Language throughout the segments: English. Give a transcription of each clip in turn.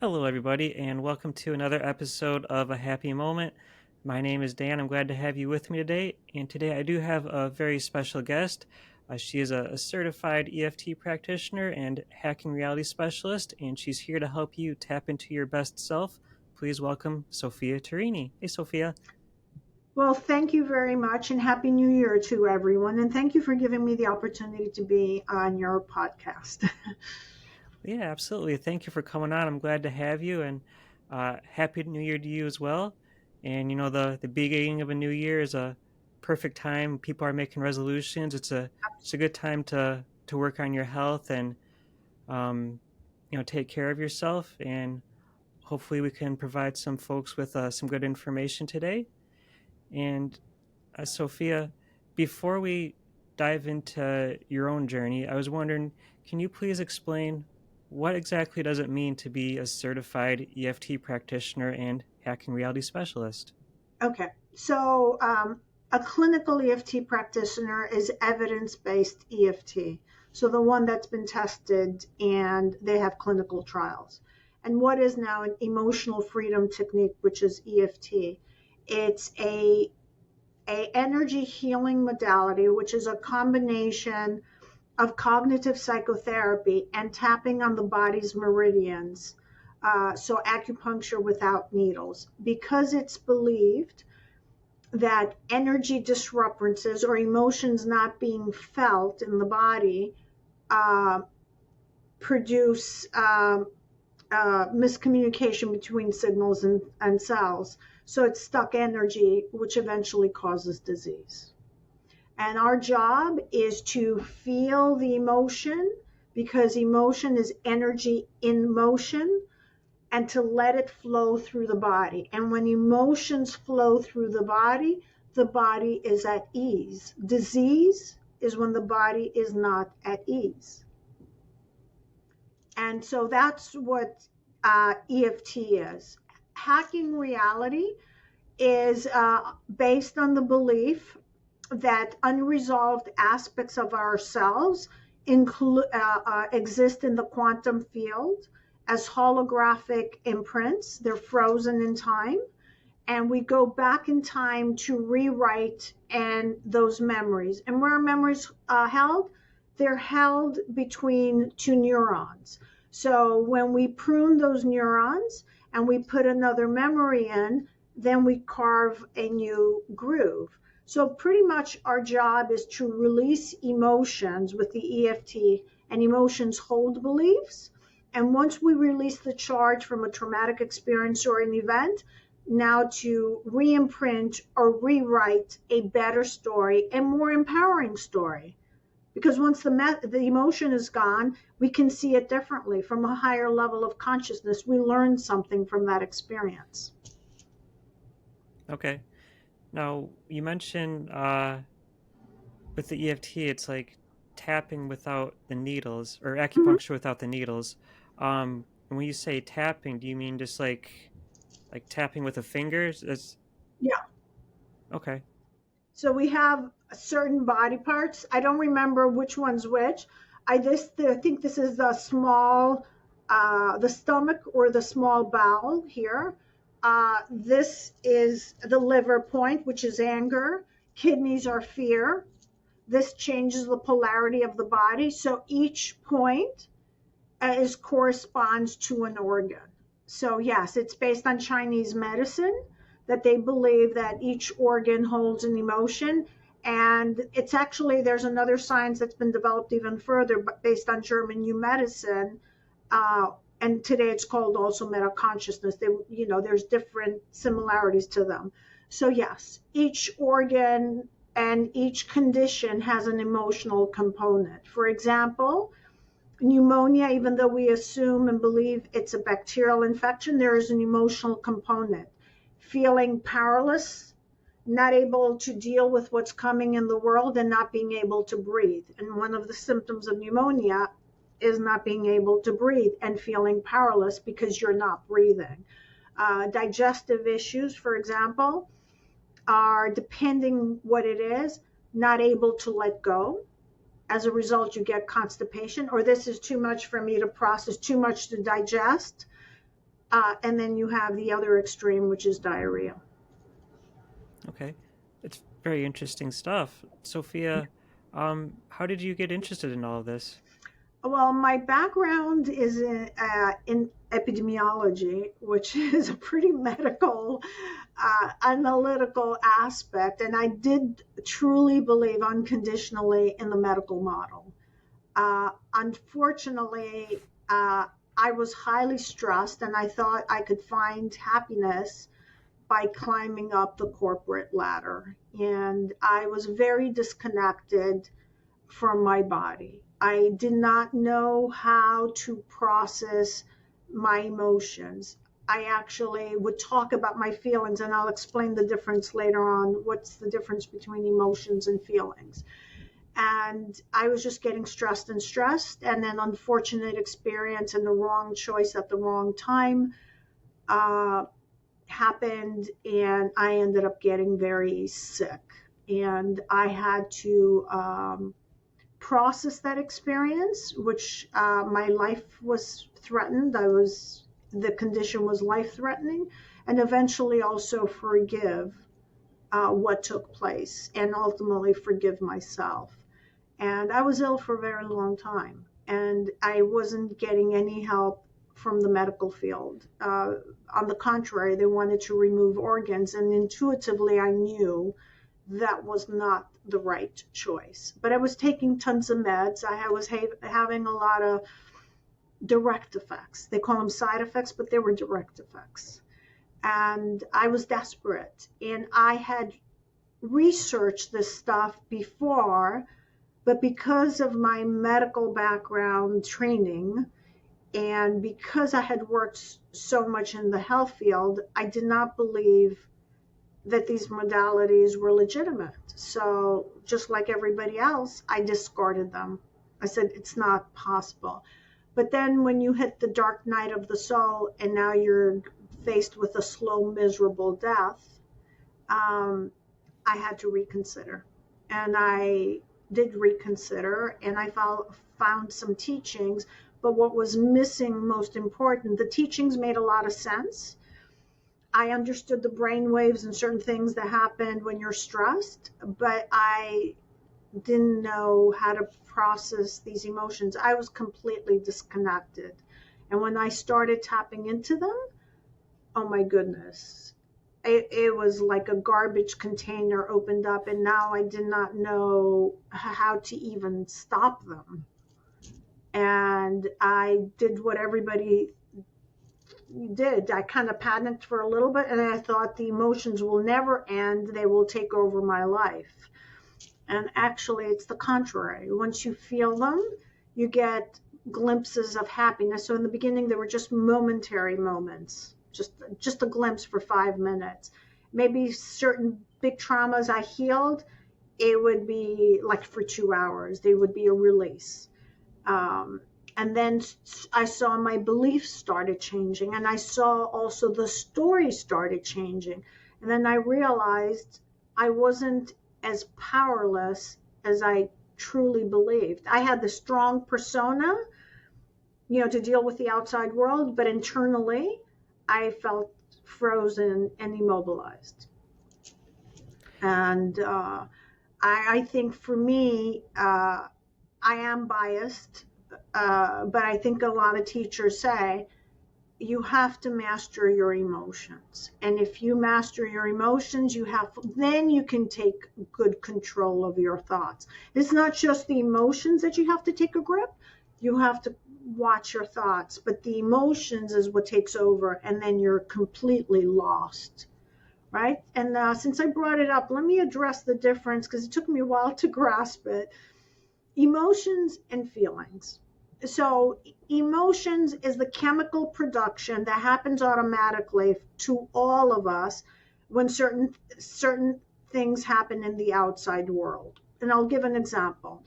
Hello, everybody, and welcome to another episode of A Happy Moment. My name is Dan. I'm glad to have you with me today. And today I do have a very special guest. She is a certified EFT practitioner and hacking reality specialist, and she's here to help you tap into your best self. Please welcome Sophia Torrini. Hey, Sophia. Well, thank you very much and Happy New Year to everyone. And thank you for giving me the opportunity to be on your podcast. Yeah, absolutely. Thank you for coming on. I'm glad to have you, and Happy New Year to you as well. And the beginning of a new year is a perfect time. People are making resolutions. It's a good time to work on your health and um, take care of yourself. And hopefully, we can provide some folks with some good information today. And Sophia, before we dive into your own journey, I was wondering, can you please explain what exactly does it mean to be a certified EFT practitioner and hacking reality specialist? Okay, so a clinical EFT practitioner is evidence based EFT. So the one that's been tested and they have clinical trials. And what is now an emotional freedom technique, which is EFT? It's a energy healing modality, which is a combination of cognitive psychotherapy and tapping on the body's meridians. So acupuncture without needles, because it's believed that energy disruptances or emotions not being felt in the body uh, produce miscommunication between signals and cells. So it's stuck energy, which eventually causes disease. And our job is to feel the emotion, because emotion is energy in motion, and to let it flow through the body. And when emotions flow through the body is at ease. Disease is when the body is not at ease. And so that's what EFT is. Hacking reality is based on the belief that unresolved aspects of ourselves exist in the quantum field as holographic imprints. They're frozen in time, and we go back in time to rewrite and those memories. And where are memories held? They're held between two neurons. So when we prune those neurons and we put another memory in, then we carve a new groove. So pretty much our job is to release emotions with the EFT, and emotions hold beliefs. And once we release the charge from a traumatic experience or an event, now to re-imprint or rewrite a better story, a more empowering story. Because once the emotion is gone, we can see it differently from a higher level of consciousness. We learn something from that experience. Okay. Now, you mentioned with the EFT, it's like tapping without the needles or Mhm. acupuncture without the needles. And when you say tapping, do you mean just like tapping with the fingers? That's Yeah. okay. So we have certain body parts. I don't remember which one's which. I think this is the stomach or the small bowel here. This is the liver point, which is anger. Kidneys are fear. This changes the polarity of the body. So each point is corresponds to an organ. So yes, it's based on Chinese medicine, that they believe that each organ holds an emotion. And it's actually, there's another science that's been developed even further, but based on German new medicine. And today it's called also meta consciousness. There's different similarities to them. So yes, each organ and each condition has an emotional component. For example, pneumonia, even though we assume and believe it's a bacterial infection, there is an emotional component. Feeling powerless, not able to deal with what's coming in the world, and not being able to breathe. And one of the symptoms of pneumonia is not being able to breathe and feeling powerless because you're not breathing. Digestive issues, for example, are, depending what it is, not able to let go. As a result, you get constipation, or this is too much for me to process, too much to digest. And then you have the other extreme, which is diarrhea. Okay. It's very interesting stuff. Sophia, how did you get interested in all of this? Well, my background is in epidemiology, which is a pretty medical, analytical aspect. And I did truly believe unconditionally in the medical model. Unfortunately, I was highly stressed and I thought I could find happiness by climbing up the corporate ladder. And I was very disconnected from my body. I did not know how to process my emotions. I actually would talk about my feelings, and I'll explain the difference later on. What's the difference between emotions and feelings? And I was just getting stressed and stressed, and then unfortunate experience and the wrong choice at the wrong time uh, happened, and I ended up getting very sick. And I had to process that experience, which my life was threatened. The condition was life threatening, and eventually also forgive what took place and ultimately forgive myself. And I was ill for a very long time, and I wasn't getting any help from the medical field. On the contrary, they wanted to remove organs, and intuitively I knew that was not the right choice. But I was taking tons of meds. I was having a lot of direct effects. They call them side effects, but they were direct effects. And I was desperate. And I had researched this stuff before, but because of my medical background training and because I had worked so much in the health field, I did not believe that these modalities were legitimate. So, just like everybody else, I discarded them. I said, it's not possible. But then when you hit the dark night of the soul and now you're faced with a slow, miserable death, um, I had to reconsider. And I did reconsider and I found some teachings. But what was missing, most important, the teachings made a lot of sense. I understood the brain waves and certain things that happened when you're stressed, but I didn't know how to process these emotions. I was completely disconnected. And when I started tapping into them, oh my goodness, it was like a garbage container opened up, and now I did not know how to even stop them. And I did what everybody did. I kind of panicked for a little bit and I thought the emotions will never end. They will take over my life. And actually, it's the contrary. Once you feel them, you get glimpses of happiness. So in the beginning, there were just momentary moments, just a glimpse for 5 minutes. Maybe certain big traumas I healed, it would be like for 2 hours. They would be a release. Um, and then I saw my beliefs started changing, and I saw also the story started changing. And then I realized I wasn't as powerless as I truly believed. I had the strong persona, to deal with the outside world, but internally, I felt frozen and immobilized. And I think for me, I am biased, but I think a lot of teachers say you have to master your emotions. And if you master your emotions, then you can take good control of your thoughts. It's not just the emotions that you have to take a grip. You have to watch your thoughts, but the emotions is what takes over, and then you're completely lost. Right. And since I brought it up, let me address the difference because it took me a while to grasp it. Emotions and feelings. So, emotions is the chemical production that happens automatically to all of us when certain things happen in the outside world. And I'll give an example.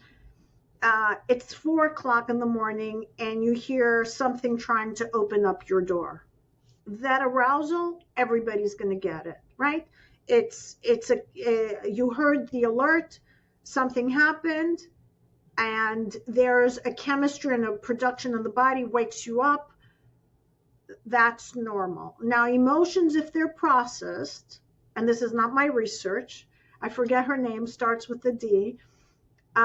It's 4 o'clock in the morning, and you hear something trying to open up your door. That arousal, everybody's going to get it, right? You heard the alert, something happened, and there's a chemistry and a production in the body wakes you up. That's normal. Now, emotions, if they're processed, and this is not my research, I forget her name, starts with a D,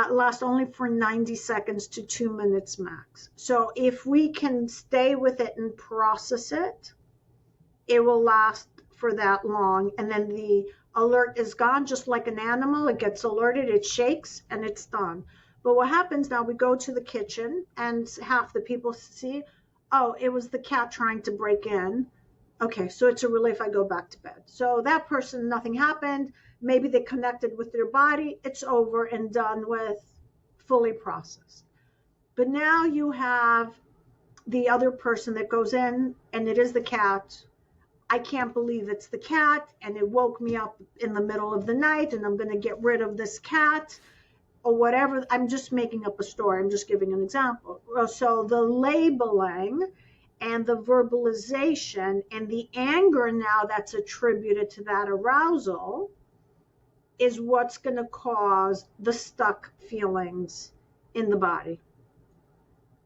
last only for 90 seconds to 2 minutes max. So if we can stay with it and process it, it will last for that long. And then the alert is gone, just like an animal. It gets alerted, it shakes, and it's done. But what happens now, we go to the kitchen and half the people see, oh, it was the cat trying to break in. Okay, so it's a relief. I go back to bed. So that person, nothing happened. Maybe they connected with their body. It's over and done with, fully processed. But now you have the other person that goes in, and it is the cat. I can't believe it's the cat, and it woke me up in the middle of the night, and I'm going to get rid of this cat or whatever. I'm just making up a story. I'm just giving an example. So the labeling and the verbalization and the anger now that's attributed to that arousal is what's going to cause the stuck feelings in the body.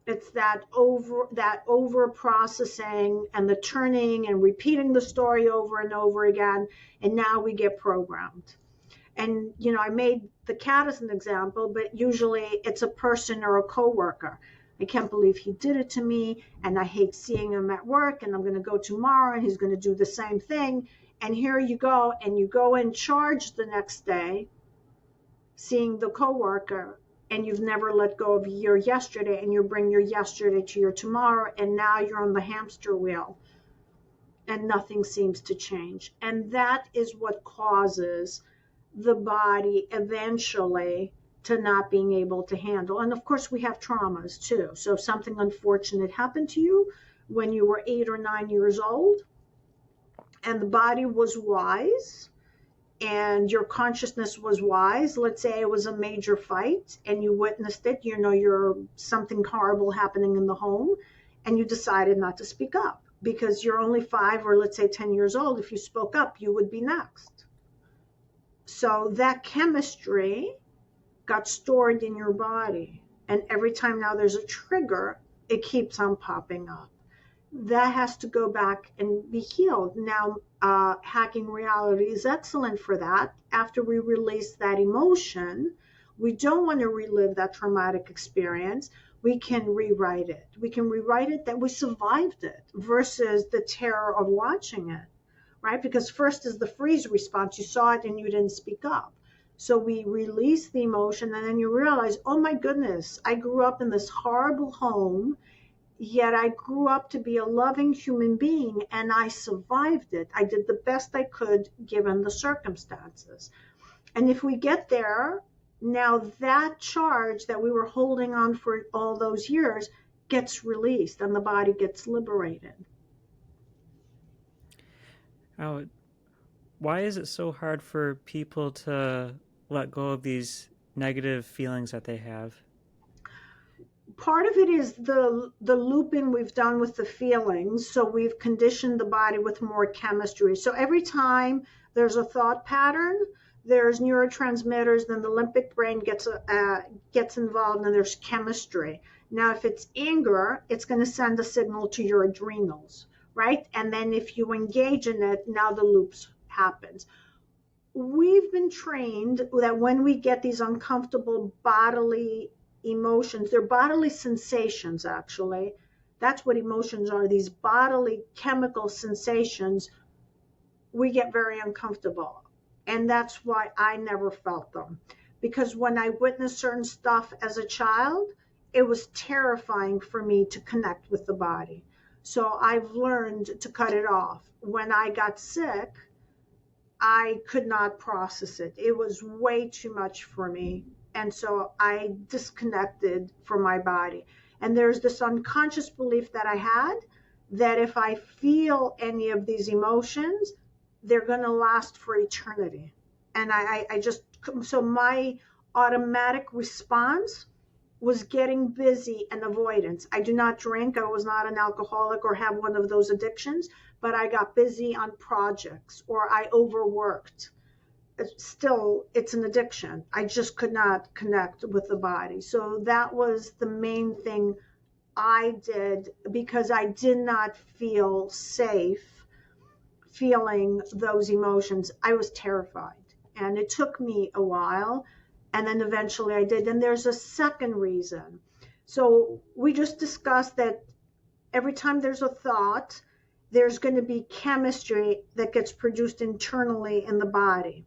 It's that over processing and the turning and repeating the story over and over again, and now we get programmed. And I made the cat as an example, but usually it's a person or a coworker. I can't believe he did it to me, and I hate seeing him at work, and I'm going to go tomorrow and he's going to do the same thing. And here you go, and you go in charge the next day seeing the coworker, and you've never let go of your yesterday, and you bring your yesterday to your tomorrow, and now you're on the hamster wheel and nothing seems to change. And that is what causes the body eventually to not being able to handle. And of course, we have traumas too. So if something unfortunate happened to you when you were 8 or 9 years old, and the body was wise, and your consciousness was wise. Let's say it was a major fight and you witnessed it, you're something horrible happening in the home, and you decided not to speak up because you're only 5 or let's say 10 years old. If you spoke up, you would be next. So that chemistry got stored in your body, and every time now there's a trigger, it keeps on popping up. That has to go back and be healed. Now, hacking reality is excellent for that. After we release that emotion, we don't want to relive that traumatic experience. We can rewrite it. We can rewrite it that we survived it versus the terror of watching it, right? Because first is the freeze response. You saw it and you didn't speak up. So we release the emotion, and then you realize, oh my goodness, I grew up in this horrible home, yet I grew up to be a loving human being, and I survived it. I did the best I could given the circumstances. And if we get there, now that charge that we were holding on for all those years gets released and the body gets liberated. Oh, why is it so hard for people to let go of these negative feelings that they have? Part of it is the looping we've done with the feelings. So we've conditioned the body with more chemistry. So every time there's a thought pattern, there's neurotransmitters, then the limbic brain gets involved, and there's chemistry. Now, if it's anger, it's going to send a signal to your adrenals, right? And then if you engage in it, now the loops happens. We've been trained that when we get these uncomfortable bodily emotions, they're bodily sensations, actually. That's what emotions are, these bodily chemical sensations. We get very uncomfortable. And that's why I never felt them. Because when I witnessed certain stuff as a child, it was terrifying for me to connect with the body. So I've learned to cut it off. When I got sick, I could not process it. It was way too much for me. And so I disconnected from my body. And there's this unconscious belief that I had that if I feel any of these emotions, they're going to last for eternity. And so my automatic response was getting busy and avoidance. I do not drink. I was not an alcoholic or have one of those addictions, but I got busy on projects or I overworked. Still, it's an addiction. I just could not connect with the body. So that was the main thing I did because I did not feel safe feeling those emotions. I was terrified. And it took me a while. And then eventually I did. And there's a second reason. So we just discussed that every time there's a thought, there's going to be chemistry that gets produced internally in the body.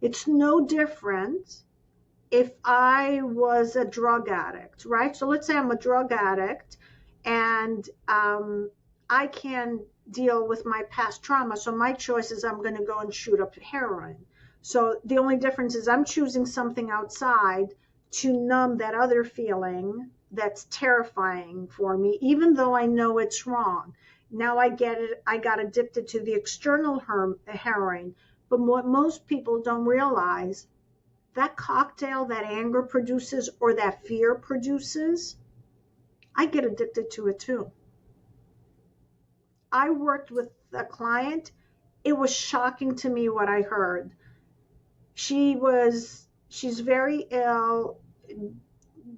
It's no different if I was a drug addict, right? So let's say I'm a drug addict and I can deal with my past trauma. So my choice is I'm going to go and shoot up heroin. So the only difference is I'm choosing something outside to numb that other feeling that's terrifying for me, even though I know it's wrong. Now I get it. I got addicted to the external heroin. But what most people don't realize, that cocktail that anger produces or that fear produces, I get addicted to it too. I worked with a client. It was shocking to me what I heard. She's very ill.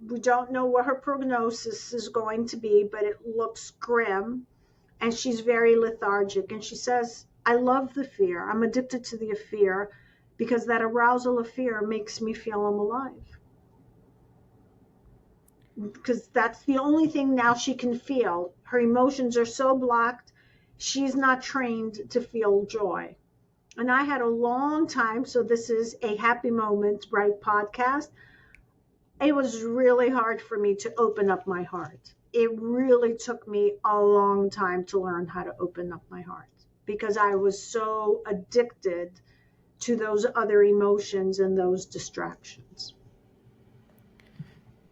We don't know what her prognosis is going to be, but it looks grim. And she's very lethargic. And she says, I love the fear. I'm addicted to the fear because that arousal of fear makes me feel I'm alive. Because that's the only thing now she can feel. Her emotions are so blocked, she's not trained to feel joy. And I had a long time, so this is a happy moment, right, podcast. It was really hard for me to open up my heart. It really took me a long time to learn how to open up my heart because I was so addicted to those other emotions and those distractions.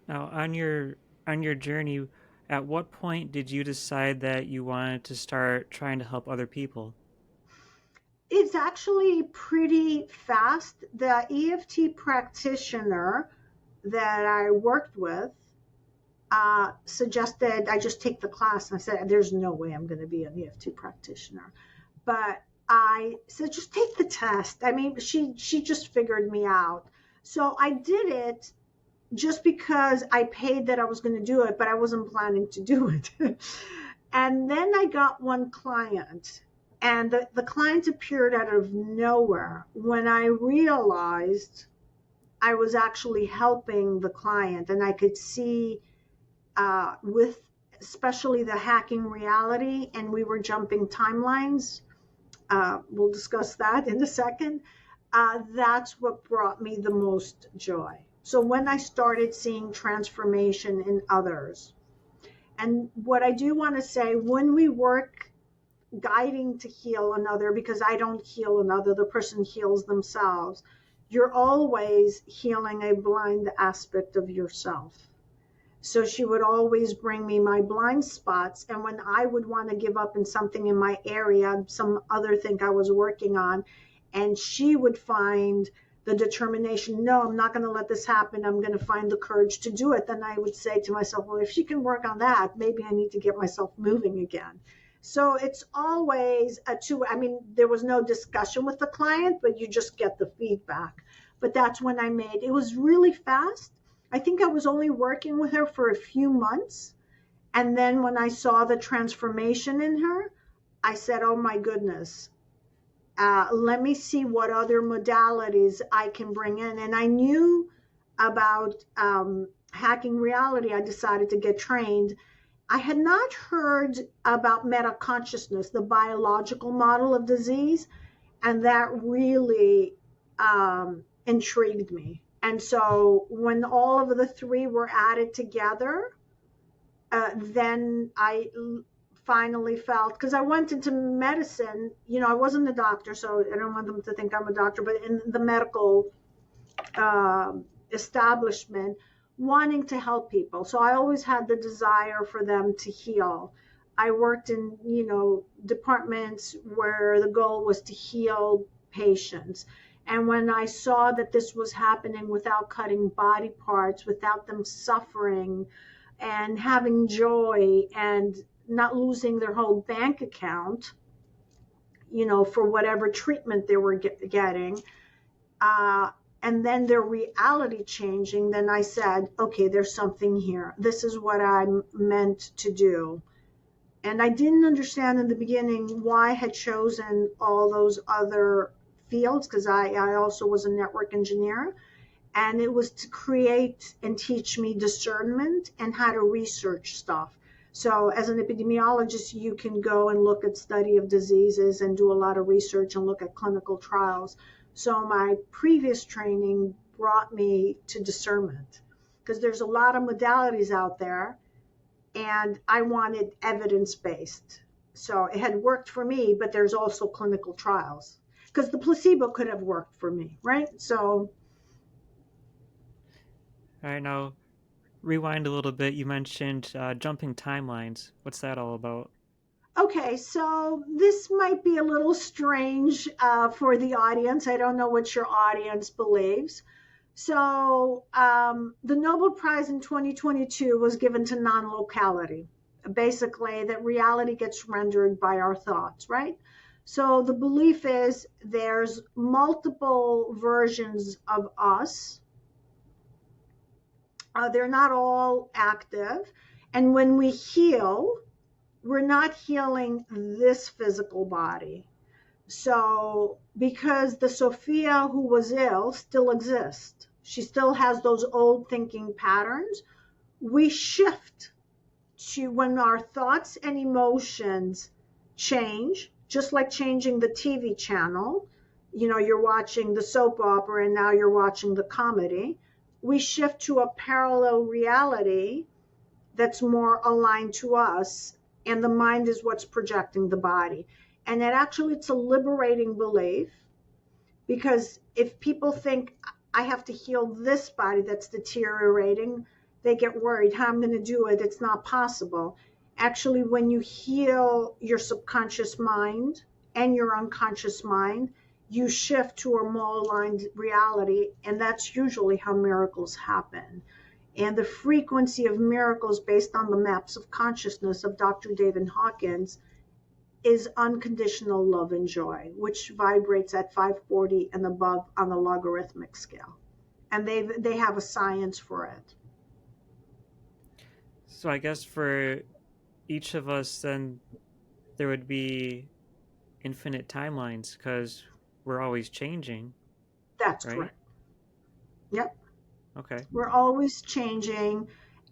Now, on your journey, at what point did you decide that you wanted to start trying to help other people? It's actually pretty fast. The EFT practitioner that I worked with suggested I just take the class. And I said, there's no way I'm going to be an EFT practitioner. But I said, just take the test. I mean, she just figured me out. So I did it just because I paid that I was going to do it, but I wasn't planning to do it. And then I got one client, and the client appeared out of nowhere when I realized I was actually helping the client, and I could see with especially the hacking reality, and we were jumping timelines. We'll discuss that in a second. That's what brought me the most joy. So when I started seeing transformation in others, and what I do want to say, when we work guiding to heal another, because I don't heal another, the person heals themselves, you're always healing a blind aspect of yourself. So she would always bring me my blind spots. And when I would want to give up in something in my area, some other thing I was working on, and she would find the determination, no, I'm not going to let this happen. I'm going to find the courage to do it. Then I would say to myself, well, if she can work on that, maybe I need to get myself moving again. So it's always I mean, there was no discussion with the client, but you just get the feedback. But that's when it was really fast. I think I was only working with her for a few months. And then when I saw the transformation in her, I said, oh my goodness, let me see what other modalities I can bring in. And I knew about hacking reality. I decided to get trained. I had not heard about meta consciousness, the biological model of disease, and that really intrigued me. And so when all of the three were added together, then I finally felt, because I went into medicine, I wasn't a doctor, so I don't want them to think I'm a doctor, but in the medical establishment, wanting to help people. So I always had the desire for them to heal. I worked in, departments where the goal was to heal patients. And when I saw that this was happening without cutting body parts, without them suffering and having joy and not losing their whole bank account, for whatever treatment they were getting, and then their reality changing, then I said, okay, there's something here. This is what I'm meant to do. And I didn't understand in the beginning why I had chosen all those other fields, because I also was a network engineer. And it was to create and teach me discernment and how to research stuff. So as an epidemiologist, you can go and look at study of diseases and do a lot of research and look at clinical trials. So my previous training brought me to discernment, because there's a lot of modalities out there and I wanted evidence-based. So it had worked for me, but there's also clinical trials, because the placebo could have worked for me, right? So All right, now rewind a little bit. You mentioned jumping timelines. What's that all about? okay, so this might be a little strange for the audience. I don't know what your audience believes. So, the Nobel Prize in 2022 was given to non locality. Basically, that reality gets rendered by our thoughts, right? So, the belief is there's multiple versions of us. They're not all active. And when we heal, we're not healing this physical body. So, because the Sophia who was ill still exists, she still has those old thinking patterns, we shift to when our thoughts and emotions change, just like changing the TV channel. You know, you're watching the soap opera and now you're watching the comedy. We shift to a parallel reality that's more aligned to us, and the mind is what's projecting the body. And that actually, it's a liberating belief, because if people think I have to heal this body that's deteriorating, they get worried how I'm going to do it. It's not possible. Actually, when you heal your subconscious mind and your unconscious mind, you shift to a more aligned reality, and that's usually how miracles happen. And the frequency of miracles based on the maps of consciousness of Dr. David Hawkins is unconditional love and joy, which vibrates at 540 and above on the logarithmic scale. And they have a science for it. So I guess for each of us, then there would be infinite timelines because we're always changing, That's right? correct. Yep. Okay. We're always changing.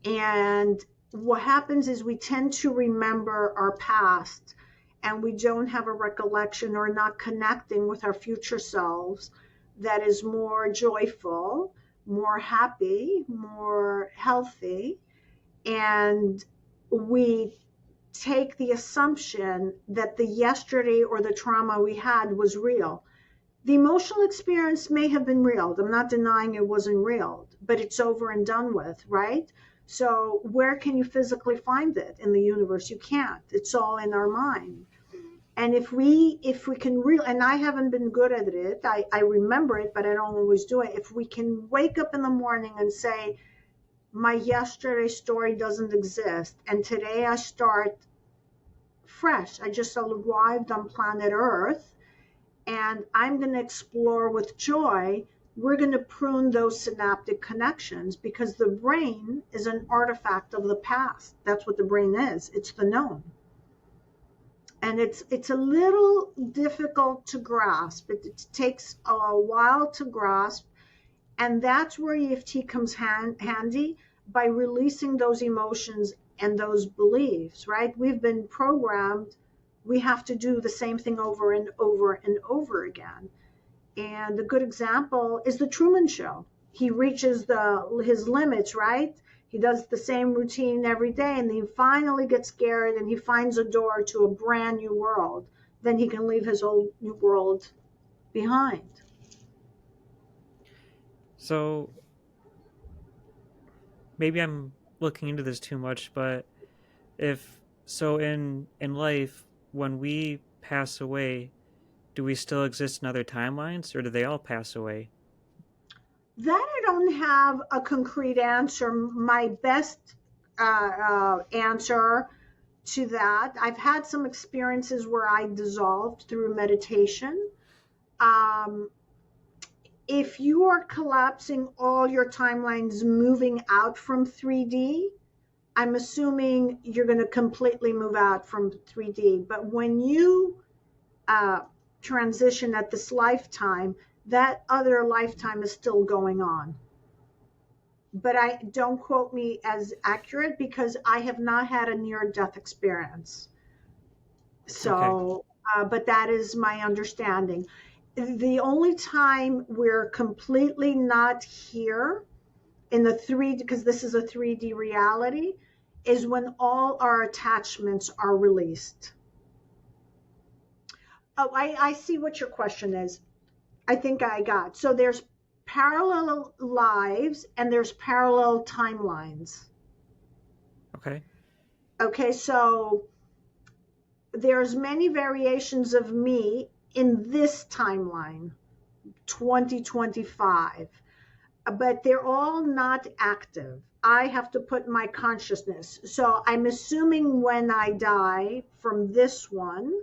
And what happens is we tend to remember our past, and we don't have a recollection or not connecting with our future selves that is more joyful, more happy, more healthy. And we take the assumption that the yesterday or the trauma we had was real. The emotional experience may have been real. I'm not denying it wasn't real, but it's over and done with, right? So where can you physically find it in the universe? You can't. It's all in our mind. And if we can real and I haven't been good at it, I remember it, but I don't always do it. If we can wake up in the morning and say, my yesterday story doesn't exist, and today I start fresh. I just arrived on planet Earth, and I'm going to explore with joy. We're going to prune those synaptic connections, because the brain is an artifact of the past. That's what the brain is. It's the known. And it's a little difficult to grasp. It takes a while to grasp. And that's where EFT comes handy, by releasing those emotions and those beliefs, right? We've been programmed. We have to do the same thing over and over and over again. And a good example is the Truman Show. He reaches his limits, right? He does the same routine every day, and he finally gets scared and he finds a door to a brand new world. Then he can leave his old new world behind. So maybe I'm looking into this too much, but if so in life, when we pass away, do we still exist in other timelines or do they all pass away? That I don't have a concrete answer. My best answer to that, I've had some experiences where I dissolved through meditation. Um, If you are collapsing all your timelines moving out from 3D, I'm assuming you're going to completely move out from 3D. But when you uh, transition at this lifetime, that other lifetime is still going on. But I don't quote me as accurate because I have not had a near death experience. Okay. So, but that is my understanding. The only time we're completely not here in the 3D, because this is a 3D reality, is when all our attachments are released. Oh, I see what your question is. I think I got. So there's parallel lives and there's parallel timelines. Okay. Okay, so there's many variations of me in this timeline, 2025, but they're all not active. I have to put my consciousness. So I'm assuming when I die from this one,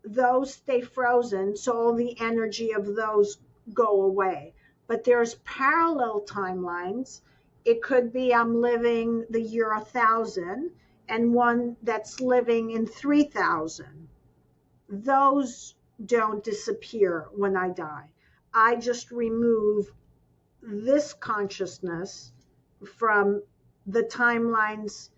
those stay frozen, so all the energy of those go away. But there's parallel timelines. It could be I'm living the year 1000 and one that's living in 3000. Those don't disappear when I die. I just remove this consciousness from the timelines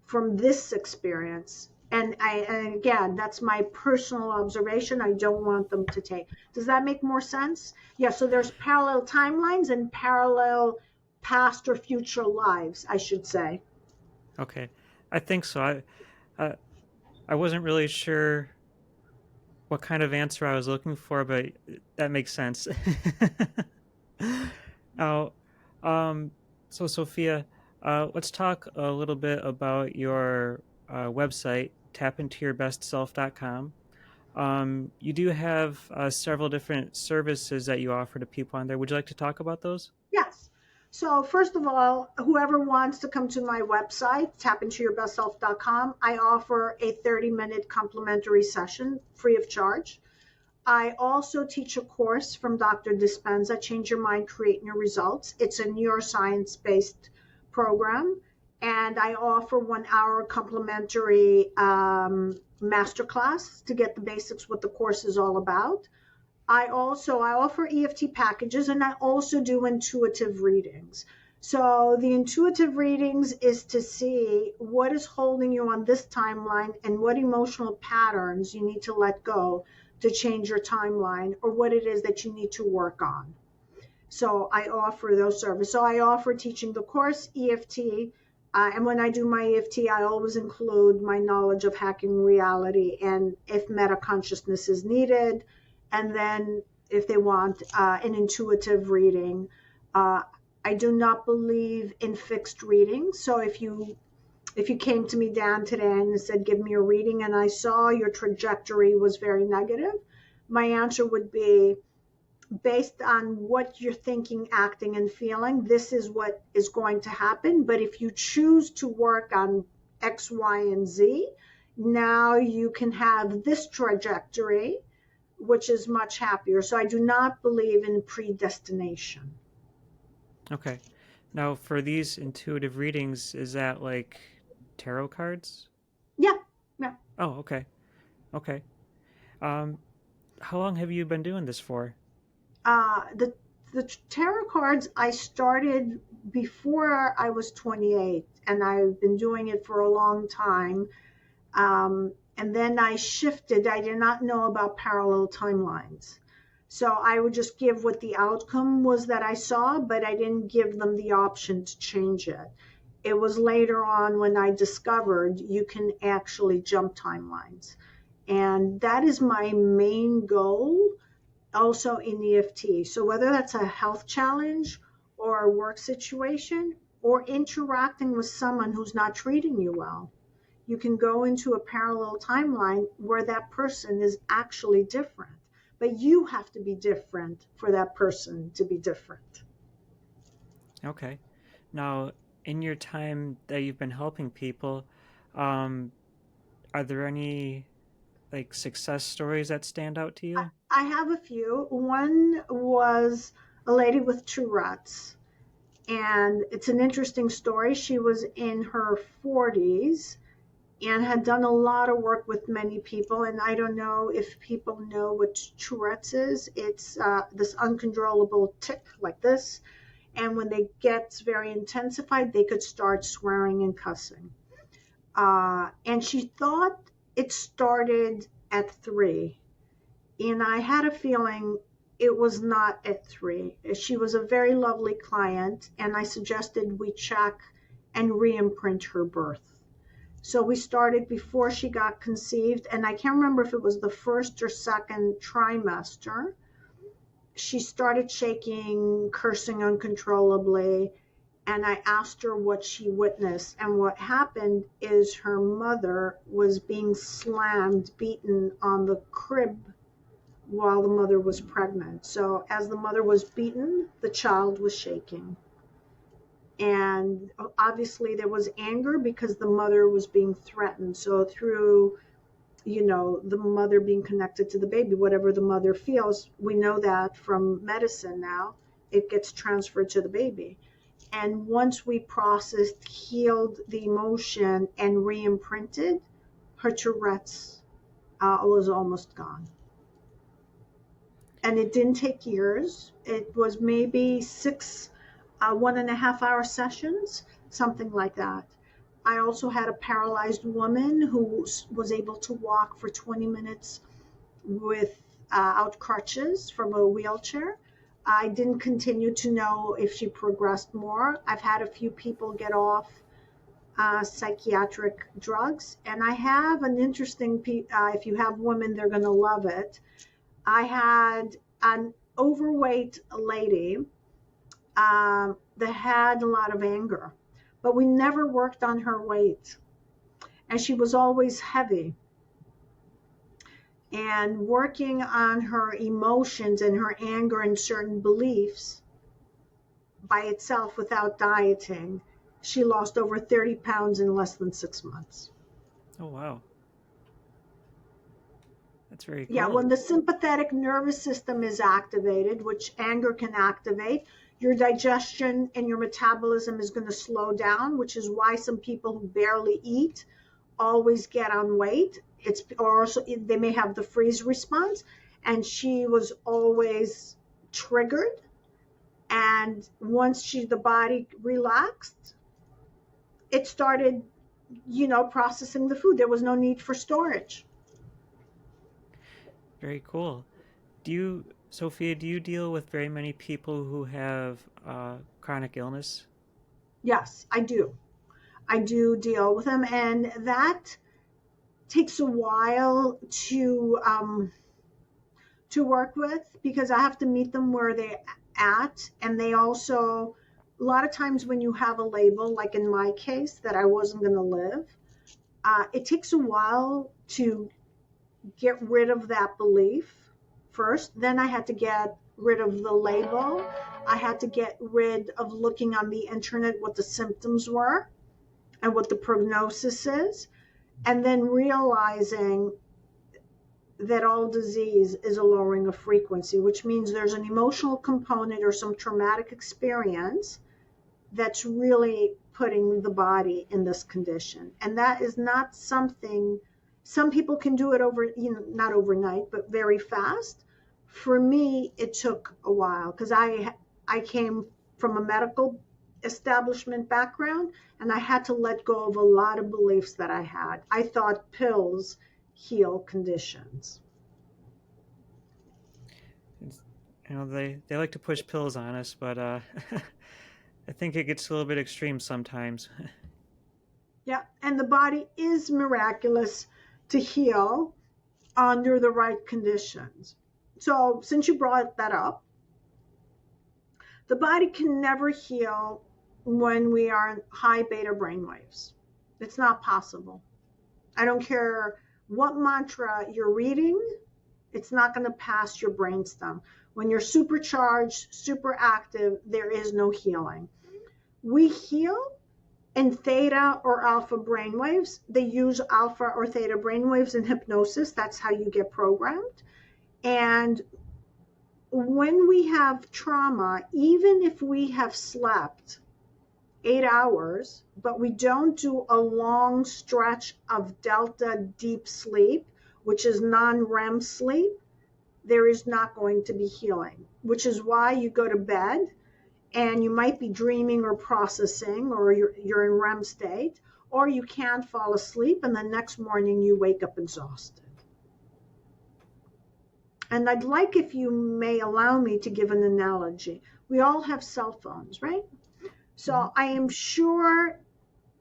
from this experience. And again, that's my personal observation. I don't want them to take. Does that make more sense? Yeah. So there's parallel timelines and parallel past or future lives, I should say. Okay. I think so. I I wasn't really sure what kind of answer I was looking for, but that makes sense. Now, um, so Sophia, let's talk a little bit about your website, tapintourbestself.com. You do have several different services that you offer to people on there. Would you like to talk about those? Yes. So first of all, whoever wants to come to my website, tapintourbestself.com, I offer a 30-minute complimentary session free of charge. I also teach a course from Dr. Dispenza, Change Your Mind, Create Your Results. It's a neuroscience based program. And I offer 1 hour complimentary masterclass to get the basics what the course is all about. I offer EFT packages and I also do intuitive readings. So the intuitive readings is to see what is holding you on this timeline and what emotional patterns you need to let go to change your timeline or what it is that you need to work on. So I offer those services. So I offer teaching the course EFT. And when I do my EFT, I always include my knowledge of hacking reality and if meta consciousness is needed. And then if they want an intuitive reading, uh, I do not believe in fixed readings. So if you came to me, Dan, today and said, give me a reading, and I saw your trajectory was very negative, my answer would be, based on what you're thinking, acting, and feeling, this is what is going to happen. But if you choose to work on X, Y, and Z, now you can have this trajectory, which is much happier. So I do not believe in predestination. Okay. Now, for these intuitive readings, is that like tarot cards? Yeah, yeah. Oh, okay. Okay. Um, how long have you been doing this for? The tarot cards I started before I was 28, and I've been doing it for a long time. And then I shifted. I did not know about parallel timelines. So I would just give what the outcome was that I saw, but I didn't give them the option to change it. It was later on when I discovered you can actually jump timelines. And that is my main goal also in EFT. So whether that's a health challenge or a work situation or interacting with someone who's not treating you well, you can go into a parallel timeline where that person is actually different. But you have to be different for that person to be different. Okay. Now, in your time that you've been helping people, um, are there any like success stories that stand out to you? I have a few. One was a lady with Tourette's. And it's an interesting story. She was in her 40s and had done a lot of work with many people. And I don't know if people know what Tourette's is. It's this uncontrollable tic like this. And when they get very intensified, they could start swearing and cussing. And she thought it started at 3. And I had a feeling it was not at 3. She was a very lovely client, and I suggested we check and re-imprint her birth. So we started before she got conceived, and I can't remember if it was the first or second trimester. She started shaking, cursing uncontrollably, and I asked her what she witnessed. And what happened is her mother was being slammed, beaten on the crib while the mother was pregnant. So as the mother was beaten, the child was shaking. And obviously there was anger because the mother was being threatened. So through, the mother being connected to the baby, whatever the mother feels, we know that from medicine now, it gets transferred to the baby. And once we processed, healed the emotion, and re-imprinted, her Tourette's was almost gone. And it didn't take years. It was maybe 6 1.5 hour sessions, something like that. I also had a paralyzed woman who was able to walk for 20 minutes without crutches from a wheelchair. I didn't continue to know if she progressed more. I've had a few people get off psychiatric drugs. And I have an interesting, if you have women, they're going to love it. I had an overweight lady that had a lot of anger, but we never worked on her weight. And she was always heavy. And working on her emotions and her anger and certain beliefs by itself without dieting, she lost over 30 pounds in less than 6 months. Oh, wow. That's very cool. Yeah, when the sympathetic nervous system is activated, which anger can activate, your digestion and your metabolism is going to slow down, which is why some people who barely eat always get on weight. They may have the freeze response, and she was always triggered. And once the body relaxed, it started, processing the food. There was no need for storage. Very cool. Sophia, do you deal with very many people who have chronic illness? Yes, I do. I do deal with them, and that takes a while to work with, because I have to meet them where they're at. And they also, a lot of times when you have a label, like in my case, that I wasn't going to live, it takes a while to get rid of that belief first. Then I had to get rid of the label. I had to get rid of looking on the internet what the symptoms were and what the prognosis is, and then realizing that all disease is a lowering of frequency, which means there's an emotional component or some traumatic experience that's really putting the body in this condition. And that is not something, some people can do it not overnight, but very fast. For me, it took a while, because I came from a medical establishment background, and I had to let go of a lot of beliefs that I had. I thought pills heal conditions. They like to push pills on us, but I think it gets a little bit extreme sometimes. Yeah, and the body is miraculous to heal under the right conditions. So since you brought that up, the body can never heal when we are in high beta brainwaves. It's not possible. I don't care what mantra you're reading, it's not going to pass your brainstem. When you're supercharged, super active, there is no healing. We heal in theta or alpha brainwaves. They use alpha or theta brainwaves in hypnosis. That's how you get programmed. And when we have trauma, even if we have slept 8 hours, but we don't do a long stretch of delta deep sleep, which is non-REM sleep, there is not going to be healing, which is why you go to bed and you might be dreaming or processing, or you're in REM state, or you can't fall asleep and the next morning you wake up exhausted. And I'd like, if you may allow me to give an analogy. We all have cell phones, right? Hmm. So I am sure,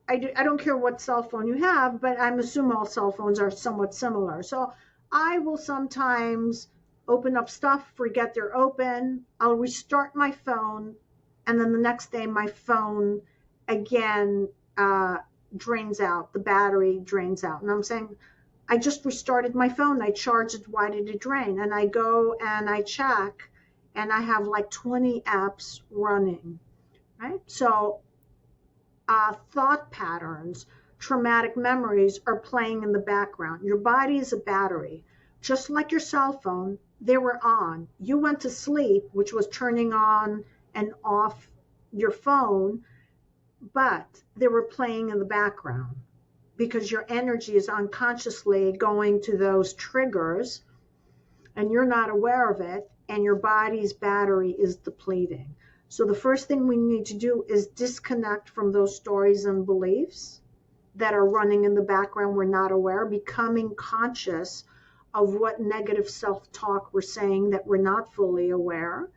I don't care what cell phone you have, but I'm assuming all cell phones are somewhat similar. So I will sometimes open up stuff, forget they're open. I'll restart my phone, and then the next day my phone again drains out. The battery drains out, and I'm saying, I just restarted my phone. I charged it. Why did it drain? And I go and I check, and I have like 20 apps running. Right? So thought patterns, traumatic memories are playing in the background. Your body is a battery. Just like your cell phone, they were on. You went to sleep, which was turning on and off your phone, but they were playing in the background because your energy is unconsciously going to those triggers and you're not aware of it, and your body's battery is depleting. So the first thing we need to do is disconnect from those stories and beliefs that are running in the background. We're not aware, becoming conscious of what negative self-talk we're saying that we're not fully aware,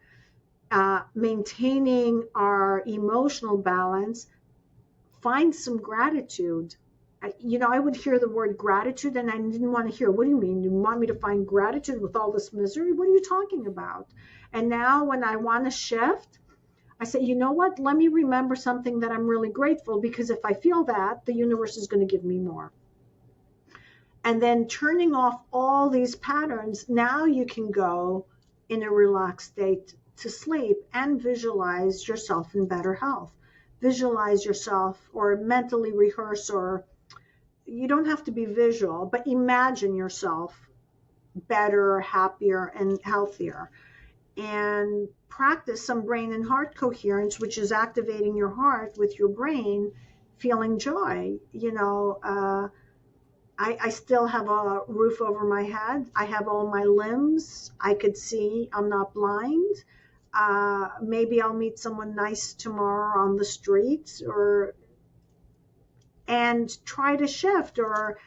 maintaining our emotional balance, find some gratitude. I would hear the word gratitude and I didn't want to hear, what do you mean? You want me to find gratitude with all this misery? What are you talking about? And now when I want to shift, I say, you know what? Let me remember something that I'm really grateful, because if I feel that, the universe is going to give me more. And then turning off all these patterns, now you can go in a relaxed state to sleep and visualize yourself in better health. Visualize yourself or mentally rehearse, or you don't have to be visual, but imagine yourself better, happier, and healthier. And practice some brain and heart coherence, which is activating your heart with your brain, feeling joy. I still have a roof over my head. I have all my limbs. I could see. I'm not blind. Maybe I'll meet someone nice tomorrow on the streets, and try to shift, or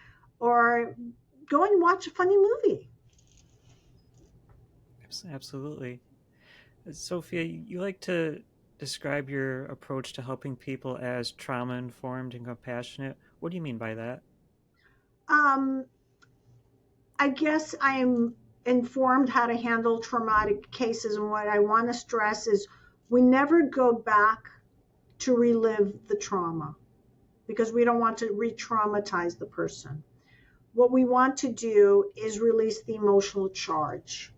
go and watch a funny movie. Absolutely. Sophia, you like to describe your approach to helping people as trauma informed and compassionate. What do you mean by that? Um, I guess I'm informed how to handle traumatic cases, and what I want to stress is we never go back to relive the trauma, because we don't want to re-traumatize the person. What we want to do is release the emotional charge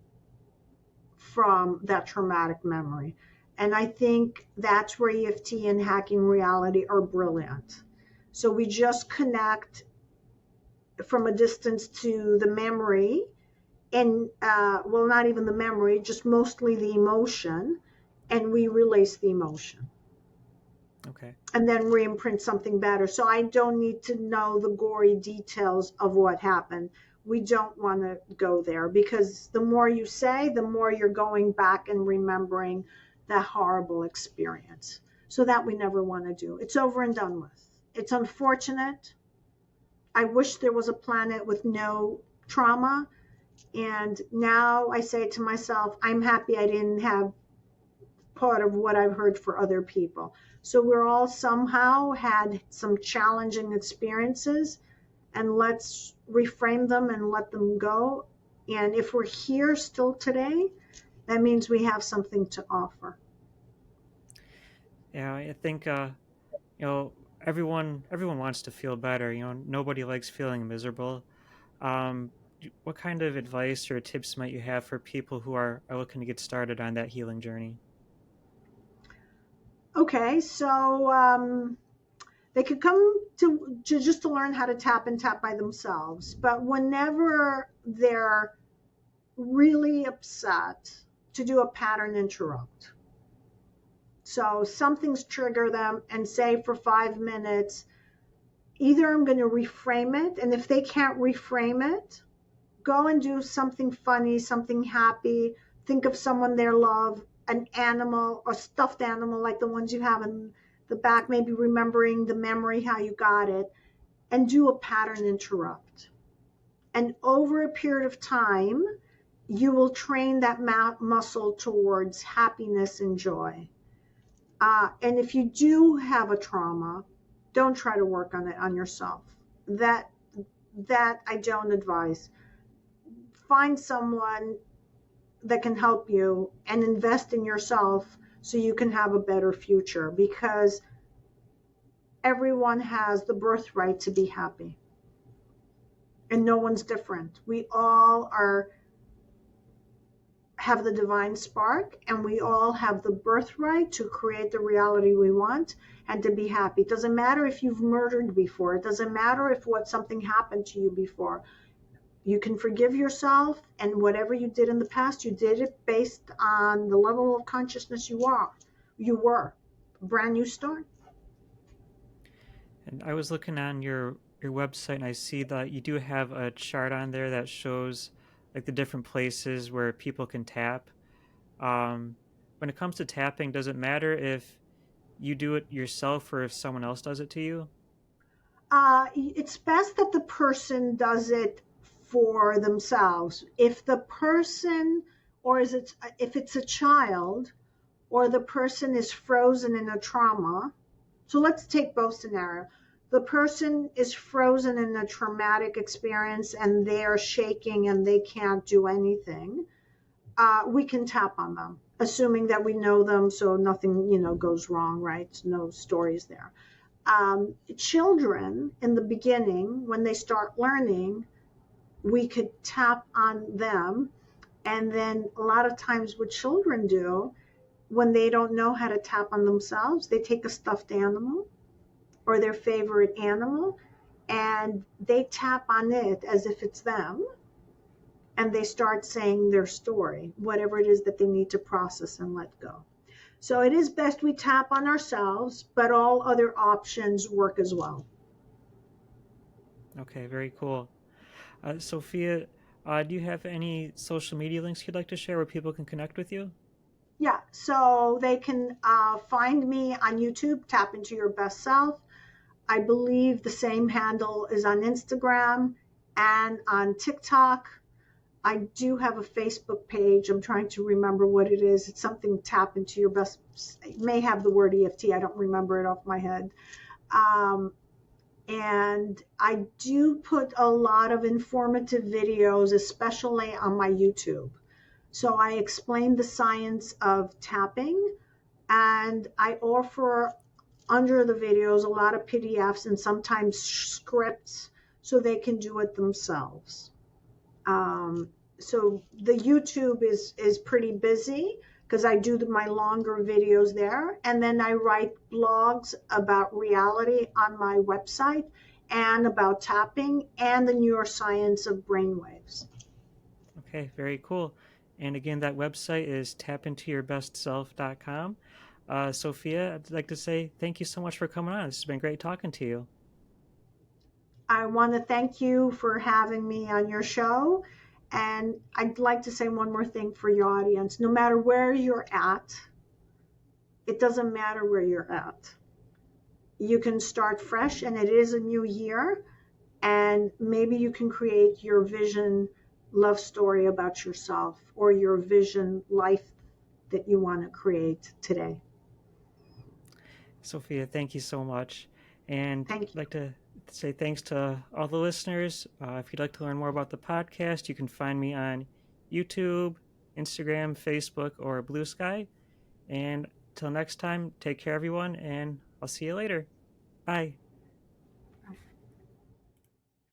from that traumatic memory. And I think that's where EFT and hacking reality are brilliant. So we just connect from a distance to the memory, and well, not even the memory, just mostly the emotion, and we release the emotion Okay. and then re-imprint something better. So I don't need to know the gory details of what happened. We don't want to go there, because the more you say, the more you're going back and remembering that horrible experience. So that we never want to do. It's over and done with. It's unfortunate. I wish there was a planet with no trauma. And now I say to myself, I'm happy I didn't have part of what I've heard for other people. So we're all somehow had some challenging experiences, and let's reframe them and let them go. And if we're here still today, that means we have something to offer. Yeah, I think you know everyone wants to feel better. Nobody likes feeling miserable. What kind of advice or tips might you have for people who are looking to get started on that healing journey? Okay, so they could come to just to learn how to tap and tap by themselves. But whenever they're really upset, to do a pattern interrupt. So something's trigger them and say for 5 minutes, either I'm going to reframe it, and if they can't reframe it, go and do something funny, something happy. Think of someone they love, an animal or stuffed animal like the ones you have in the back, maybe remembering the memory, how you got it, and do a pattern interrupt. And over a period of time, you will train that muscle towards happiness and joy. And if you do have a trauma, don't try to work on it on yourself. That I don't advise. Find someone that can help you and invest in yourself so you can have a better future, because everyone has the birthright to be happy. And no one's different. We all have the divine spark, and we all have the birthright to create the reality we want and to be happy. It doesn't matter if you've murdered before. It doesn't matter if something happened to you before. You can forgive yourself, and whatever you did in the past, you did it based on the level of consciousness you were. Brand new start. And I was looking on your website, and I see that you do have a chart on there that shows like the different places where people can tap. When it comes to tapping, does it matter if you do it yourself or if someone else does it to you? It's best that the person does it for themselves. If the person, or if it's a child, or the person is frozen in a trauma. So let's take both scenarios. The person is frozen in a traumatic experience and they are shaking and they can't do anything. We can tap on them, assuming that we know them, so nothing, goes wrong, right? No stories there. Children in the beginning, when they start learning, we could tap on them. And then a lot of times what children do, when they don't know how to tap on themselves, they take a stuffed animal or their favorite animal and they tap on it as if it's them, and they start saying their story, whatever it is that they need to process and let go. So it is best we tap on ourselves, but all other options work as well. Okay, very cool. Sophia, do you have any social media links you'd like to share where people can connect with you? Yeah, so they can find me on YouTube, Tap Into Your Best Self. I believe the same handle is on Instagram and on TikTok. I do have a Facebook page. I'm trying to remember what it is. It's something Tap Into Your Best. It may have the word EFT. I don't remember it off my head. And I do put a lot of informative videos, especially on my YouTube. So I explain the science of tapping, and I offer under the videos a lot of PDFs and sometimes scripts so they can do it themselves. So the YouTube is pretty busy because I do my longer videos there, and then I write blogs about reality on my website and about tapping and the neuroscience of brainwaves. Okay, very cool. And again, that website is tapintourbestself.com. Sophia, I'd like to say thank you so much for coming on. This has been great talking to you. I want to thank you for having me on your show. And I'd like to say one more thing for your audience. No matter where you're at, it doesn't matter where you're at. You can start fresh, and it is a new year. And maybe you can create your vision love story about yourself, or your vision life that you want to create today. Sophia, thank you so much. And Thank I'd you. like to say thanks to all the listeners. If you'd like to learn more about the podcast, you can find me on YouTube, Instagram, Facebook, or Blue Sky. And till next time, take care, everyone, and I'll see you later. Bye.